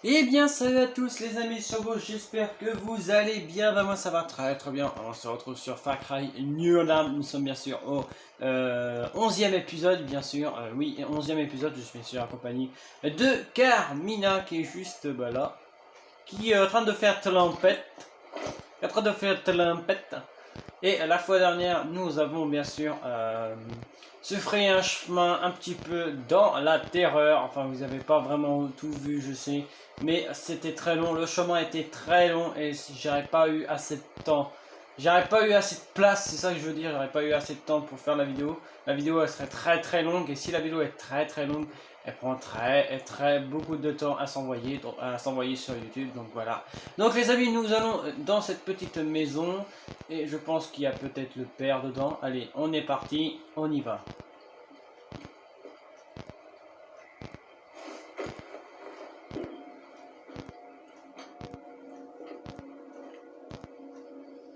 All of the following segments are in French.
Eh bien salut à tous les amis sur vous, j'espère que vous allez bien, moi ça va très bien, on se retrouve sur Far Cry New Dawn, nous sommes bien sûr au 11e épisode bien sûr, oui 11e épisode, je suis bien sûr accompagné de Carmina qui est juste là, qui est en train de faire tempête, et la fois dernière, nous avons bien sûr se frayé un chemin un petit peu dans la terreur. Enfin, vous n'avez pas vraiment tout vu, je sais. Mais c'était très long. Le chemin était très long et j'aurais pas eu assez de temps. J'aurais pas eu assez de place, c'est ça que je veux dire. J'aurais pas eu assez de temps pour faire la vidéo. La vidéo, elle serait très longue. Et si la vidéo est très longue, elle prend très beaucoup de temps à s'envoyer sur YouTube. Donc voilà. Donc les amis, nous allons dans cette petite maison. Et je pense qu'il y a peut-être le père dedans. Allez, on est parti, on y va.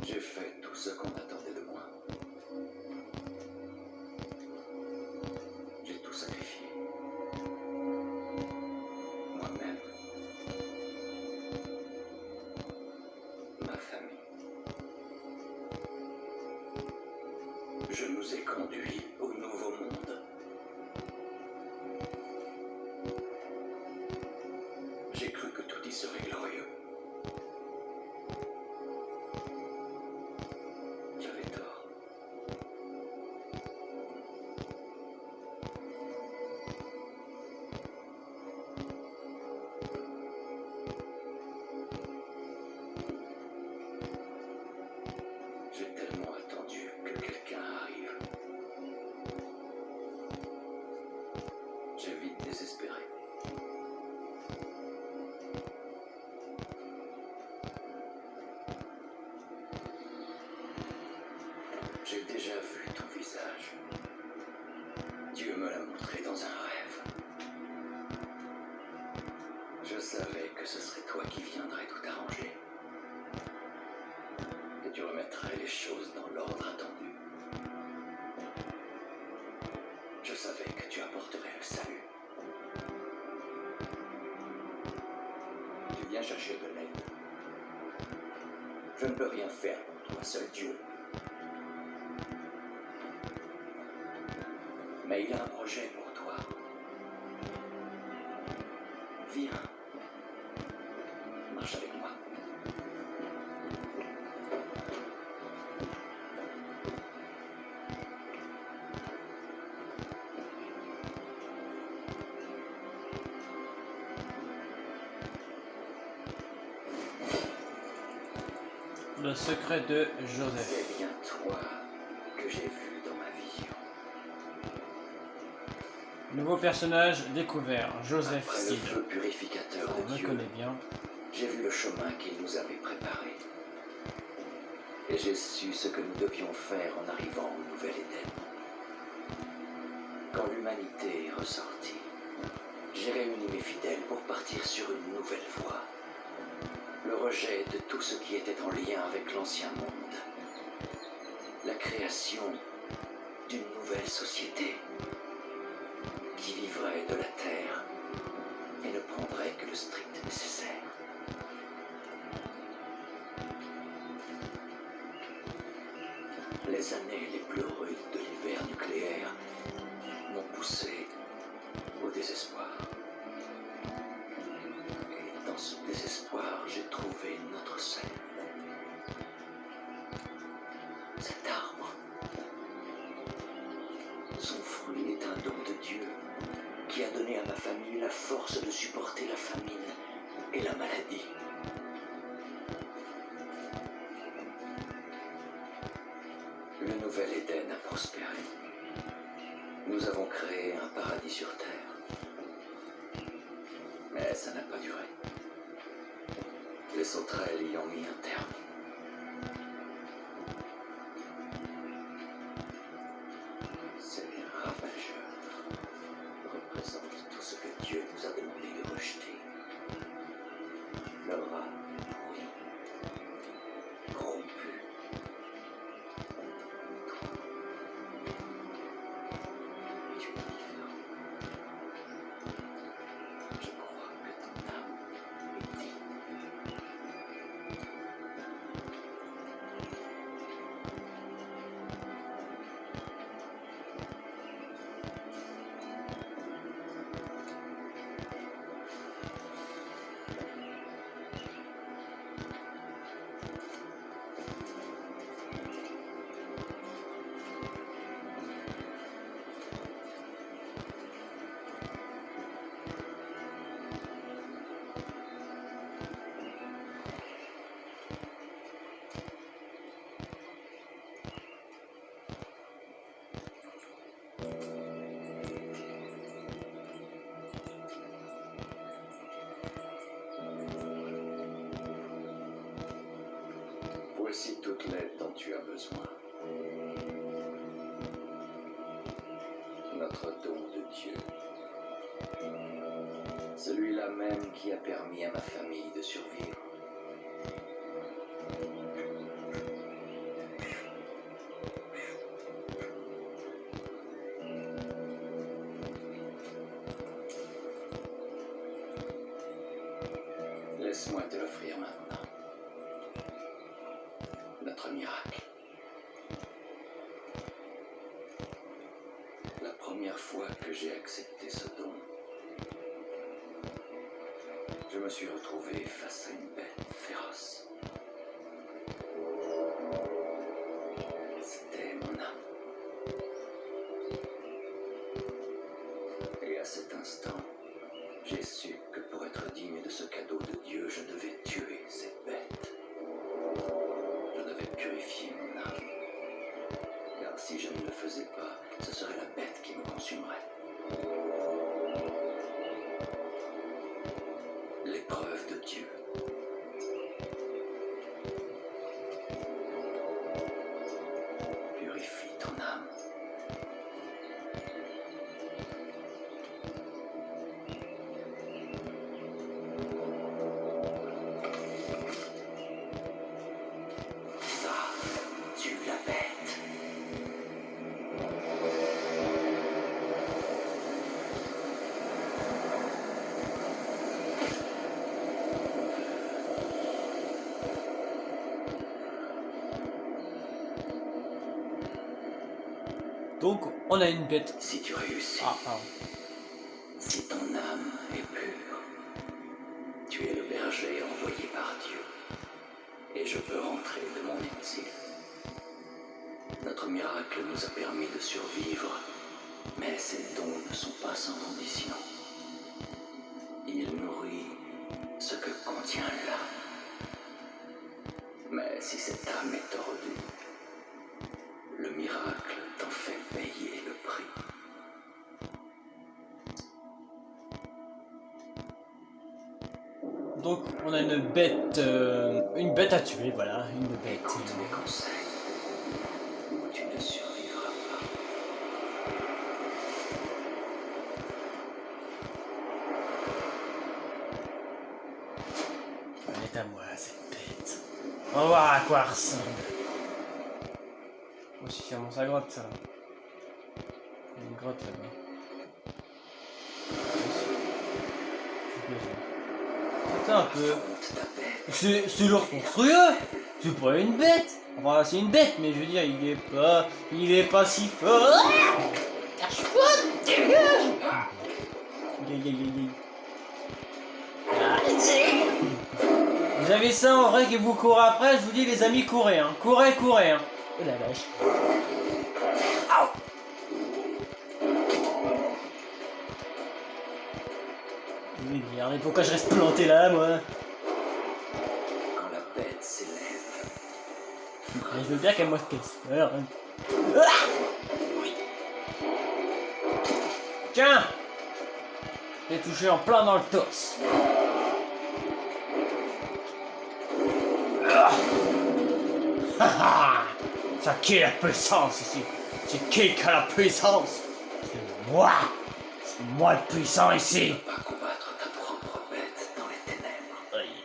J'ai fait tout ce qu'on attendait de moi. J'ai tout sacrifié. Moi-même. Ma famille. Je nous ai conduits au nouveau monde. J'ai cru que tout y serait glorieux. J'avais tort. J'ai tellement attendu que quelqu'un arrive. J'ai vite désespéré. J'ai déjà vu ton visage. Dieu me l'a montré dans un rêve. Je savais que ce serait toi qui viendrais tout arranger. Que tu remettrais les choses dans l'ordre attendu. Je savais que tu apporterais le salut. Tu viens chercher de l'aide. Je ne peux rien faire pour toi, seul Dieu. Mais il a un projet pour toi. Viens. Marche avec moi. Le secret de Joseph. C'est bien toi que j'ai vu dans ma vision. Nouveau personnage découvert, Joseph Après le Steele. feu purificateur On de me Dieu, connaît bien. j'ai vu le chemin qu'il nous avait préparé. Et j'ai su ce que nous devions faire en arrivant au Nouvel Éden. Quand l'humanité est ressortie, j'ai réuni mes fidèles pour partir sur une nouvelle voie. Le rejet de tout ce qui était en lien avec l'ancien monde. La création d'une nouvelle société qui vivrait de la terre et ne prendrait que le strict nécessaire. Les années les plus rudes de l'hiver nucléaire m'ont poussé au désespoir. Et dans ce désespoir, j'ai trouvé notre sel. Cet arbre. Son fruit est un don de Dieu qui a donné à ma famille la force de supporter la famine et la maladie. Le Nouvel Éden a prospéré. Nous avons créé un paradis sur Terre. Mais ça n'a pas duré. Les sauterelles y ont mis un terme. Ces ravageurs représentent tout ce que Dieu nous a demandé de rejeter. Leur âme pourrie, corrompue. Tu es différent. Je crois que ton âme Voici toute l'aide dont tu as besoin. Notre don de Dieu. Celui-là même qui a permis à ma famille de survivre. Laisse-moi te l'offrir maintenant. Notre miracle. La première fois que j'ai accepté ce don, je me suis retrouvé face à une bête féroce. C'était mon âme. Et à cet instant, j'ai su que pour être digne de ce cadeau de Dieu, je devais tuer cette bête. Je devais purifier mon âme. Car si je ne le faisais pas, ce serait la bête qui me consumerait. L'épreuve de Dieu. Purifie ton âme. Ça, tue la bête. Donc, on a une bête. Si tu réussis, Ah, pardon. si ton âme est pure, tu es le berger envoyé par Dieu. Et je peux rentrer de mon exil. Notre miracle nous a permis de survivre, mais ces dons ne sont pas sans condition. Il nourrit ce que contient l'âme. Mais si cette âme est tordue, le miracle t'en fait payer le prix. Donc, on a une bête à tuer, voilà, une bête. Écoute mes conseils, ou tu ne survivras pas. Elle est à moi, cette bête. On va voir à quoi elle ressemble. Moi aussi, ça monte sa grotte, ça. Il y a une grotte là-bas. Attends un peu. C'est leur construire. C'est pas une bête. Enfin, c'est une bête, mais je veux dire, il est pas si fort. Cache-toi, dégage. Vous avez ça en vrai que vous courez après, je vous dis les amis, courez, hein. Courez, hein. Oh la vache. Oui, regardez, pourquoi je reste planté là, moi? Quand la bête s'élève, Je veux bien qu'elle me casse peur. Hein. Tiens! J'ai touché en plein dans le torse. Ça qui est la puissance ici? C'est qui a la puissance? C'est moi! C'est moi le puissant ici! tu ne peux pas combattre ta propre bête dans les ténèbres. Aïe.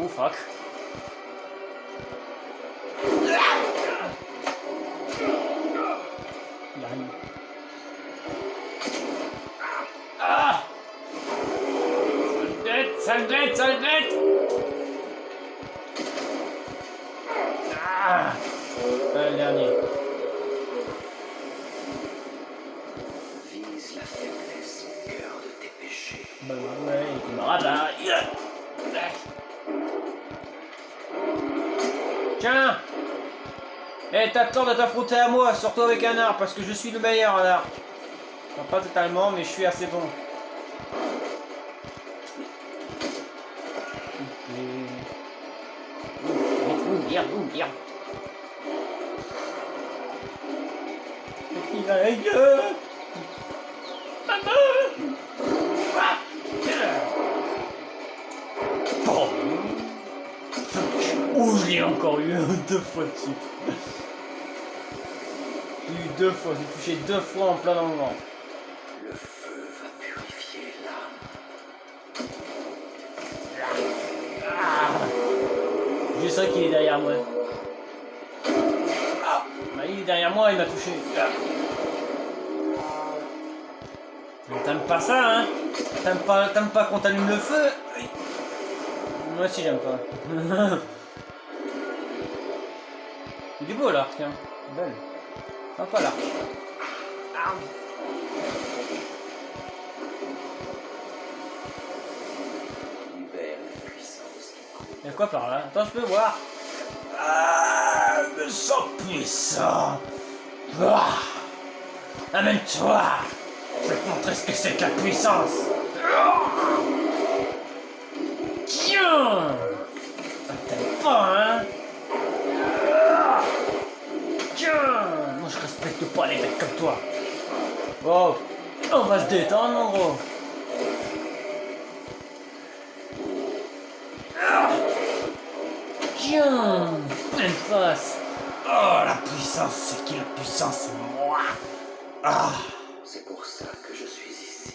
Oh fuck. Il arrive. Ah! Sale bête! Ah! Le dernier. Vise la faiblesse au cœur de tes péchés. Bah ouais, il me rabat. Tiens! Eh, t'as tort de t'affronter à moi, surtout avec un arc, parce que je suis le meilleur en arc. Enfin, pas totalement, mais je suis assez bon. Merde. avec eux. Maman. Ah. Oh. Oh, je l'ai encore eu 2 fois de suite. J'ai eu 2 fois, j'ai touché 2 fois en plein dans le ventre. Le feu va purifier l'âme. Ah. Je sais qu'il est derrière moi. Ah. Bah, il est derrière moi, il m'a touché. T'aimes pas ça, hein? T'aimes pas qu'on t'allume le feu? Moi aussi j'aime pas. Il est beau l'arc, hein. Belle. Sympa l'arc. Ah. Libère la puissance qui coule. Y'a quoi par là? Attends, je peux voir. Ah, je me sens puissant. Ah. Amène-toi. Je vais te montrer ce que c'est que la puissance. Tiens. Ça t'aime pas, hein? Tiens. Moi, je respecte pas les mecs comme toi. Oh, on va se détendre, mon gros. Tiens, pleine face. Oh, la puissance, c'est qui la puissance? Moi. Ah. C'est pour ça que je suis ici.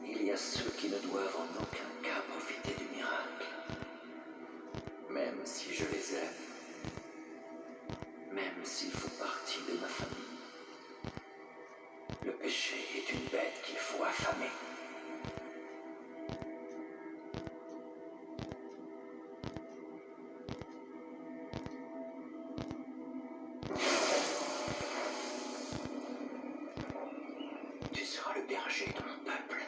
Il y a ceux qui ne doivent en aucun cas profiter du miracle. Même si je les aime. Même s'ils font partie de ma famille. Le péché est une bête qu'il faut affamer. Tu seras le berger de mon peuple.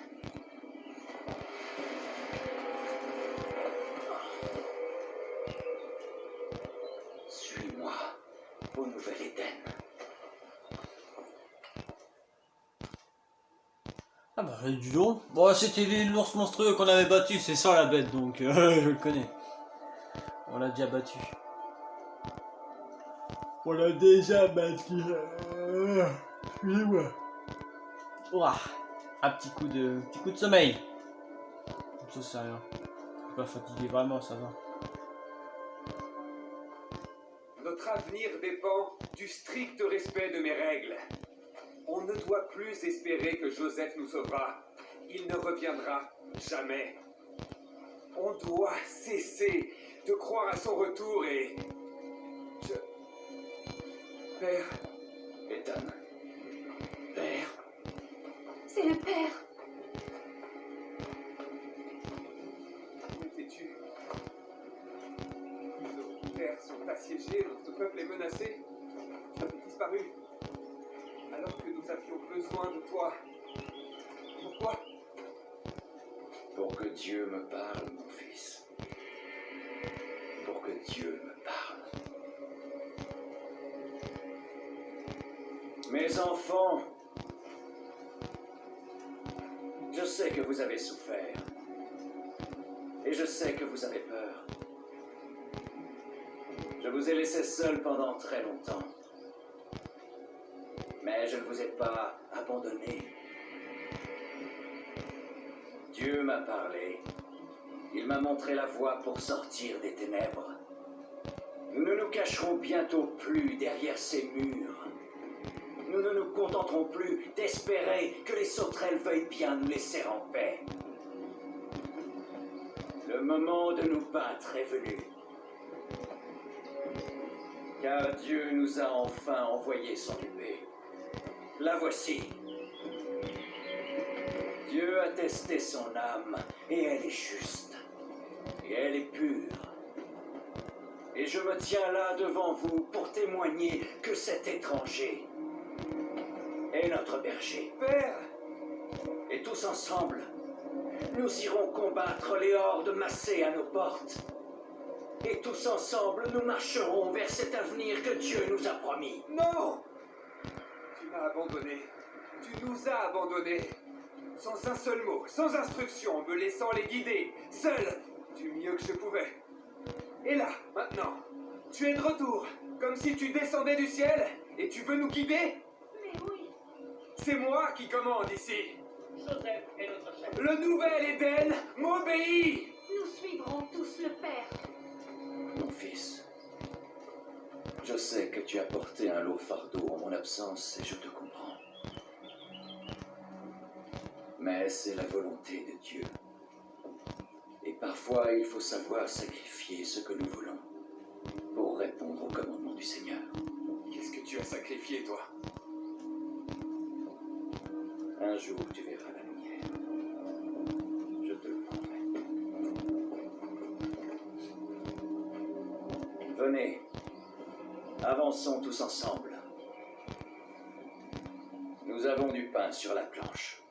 Suis-moi au Nouvel Éden. Ah bah dis donc. Bon, c'était l'ours monstrueux qu'on avait battu, c'est ça la bête, donc je le connais. On l'a déjà battu. On l'a déjà battu. Excusez-moi. Ouah. Un petit coup de sommeil. Ça c'est rien. Je suis pas fatigué vraiment, ça va. Notre avenir dépend du strict respect de mes règles. On ne doit plus espérer que Joseph nous sauvera. Il ne reviendra jamais. On doit cesser de croire à son retour et... Père... Ethan. Père. C'est le père. Où étais-tu? Nos terres sont assiégées, notre peuple est menacé. Tu avais disparu. Alors que nous avions besoin de toi. Pourquoi? Pour que Dieu me parle, mon fils. Pour que Dieu me parle. Mes enfants, je sais que vous avez souffert. Et je sais que vous avez peur. Je vous ai laissé seul pendant très longtemps. Mais je ne vous ai pas abandonné. Dieu m'a parlé. Il m'a montré la voie pour sortir des ténèbres. Nous ne nous cacherons bientôt plus derrière ces murs. Nous ne nous contenterons plus d'espérer que les sauterelles veuillent bien nous laisser en paix. Le moment de nous battre est venu. Car Dieu nous a enfin envoyé son épée. La voici. Dieu a testé son âme, et elle est juste. Et elle est pure. Et je me tiens là devant vous pour témoigner que cet étranger est notre berger. Père! Et tous ensemble, nous irons combattre les hordes massées à nos portes. Et tous ensemble, nous marcherons vers cet avenir que Dieu nous a promis. Non! Tu m'as abandonné. Tu nous as abandonnés. Sans un seul mot, sans instruction, me laissant les guider, seul, du mieux que je pouvais. Et là, maintenant, tu es de retour, comme si tu descendais du ciel, et tu veux nous guider? C'est moi qui commande ici. Joseph est notre chef. Le nouvel Éden m'obéit. Nous suivrons tous le Père. Mon fils, je sais que tu as porté un lourd fardeau en mon absence et je te comprends. Mais c'est la volonté de Dieu. Et parfois, il faut savoir sacrifier ce que nous voulons pour répondre au commandement du Seigneur. Qu'est-ce que tu as sacrifié, toi? Un jour, tu verras la lumière. Je te le promets. Venez, avançons tous ensemble. Nous avons du pain sur la planche.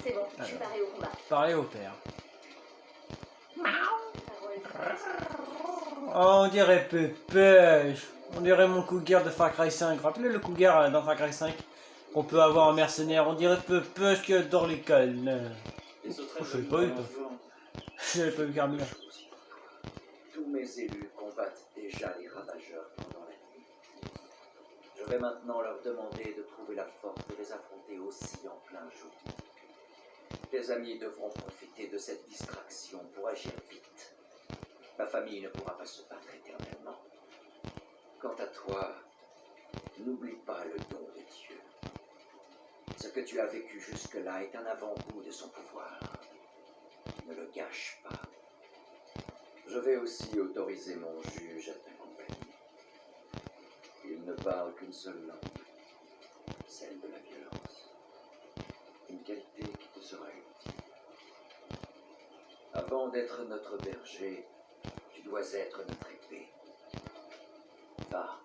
C'est bon, je suis parée au combat. Parlez au père. Parole. Oh, on dirait Pépèche. On dirait mon cougar de Far Cry 5. Rappelez le cougar dans Far Cry 5 qu'on peut avoir en mercenaire. On dirait Pépèche qui adore les câlins. Les Oh, je l'ai pas eu, toi. Je l'avais pas vu Carmilla. Tous mes élus combattent déjà les ravageurs pendant la nuit. Je vais maintenant leur demander de trouver la force de les affronter aussi en plein jour. Tes amis devront profiter de cette distraction pour agir vite. Ma famille ne pourra pas se battre éternellement. Quant à toi, n'oublie pas le don de Dieu. Ce que tu as vécu jusque-là est un avant-goût de son pouvoir. Ne le gâche pas. Je vais aussi autoriser mon juge à t'accompagner. Il ne parle qu'une seule langue, celle de la violence. Une qualité qui te sera utile. Avant d'être notre berger, tu dois être notre épée. Va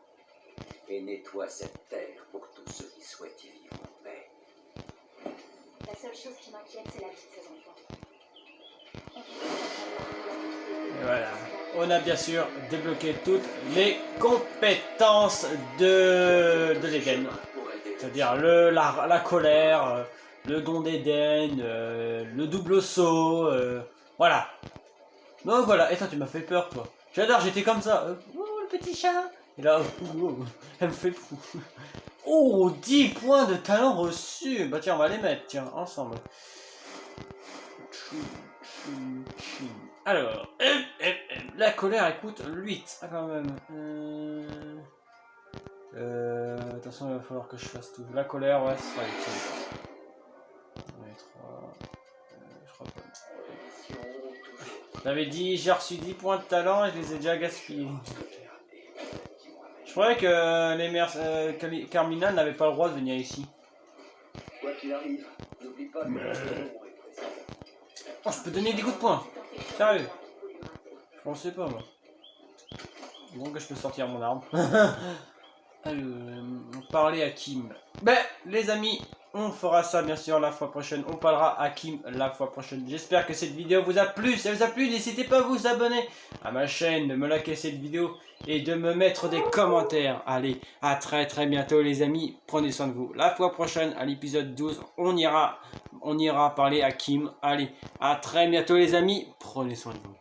et nettoie cette terre pour tous ceux qui souhaitent y vivre en paix. La seule chose qui m'inquiète, c'est la vie de ces enfants. Et voilà. On a bien sûr débloqué toutes les compétences de l'Éden. C'est-à-dire la colère, le don d'Éden, le double saut, voilà. Donc voilà, et toi tu m'as fait peur toi. J'adore, j'étais comme ça. Oh le petit chat. Et là, elle me fait fou. Oh, 10 points de talent reçus. Bah tiens, on va les mettre, tiens, ensemble. Alors, la colère, écoute, 8. Ah, quand même. Attention, il va falloir que je fasse tout. La colère, ouais, ce sera utile. Ouais, 3. Je crois pas. J'avais dit, j'ai reçu 10 points de talent et je les ai déjà gaspillés. Je croyais que les Carmina n'avaient pas le droit de venir ici. Quoi qu'il arrive, n'oublie pas que Oh, je peux donner des coups de poing. Sérieux. Je pensais pas, moi. Donc, je peux sortir mon arme. Parler à Kim. Ben, les amis, on fera ça bien sûr la fois prochaine. On parlera à Kim la fois prochaine. J'espère que cette vidéo vous a plu. Si ça vous a plu, n'hésitez pas à vous abonner à ma chaîne, de me liker cette vidéo et de me mettre des commentaires. Allez, à très bientôt les amis. Prenez soin de vous. La fois prochaine, à l'épisode 12, on ira parler à Kim. Allez, à très bientôt les amis. Prenez soin de vous.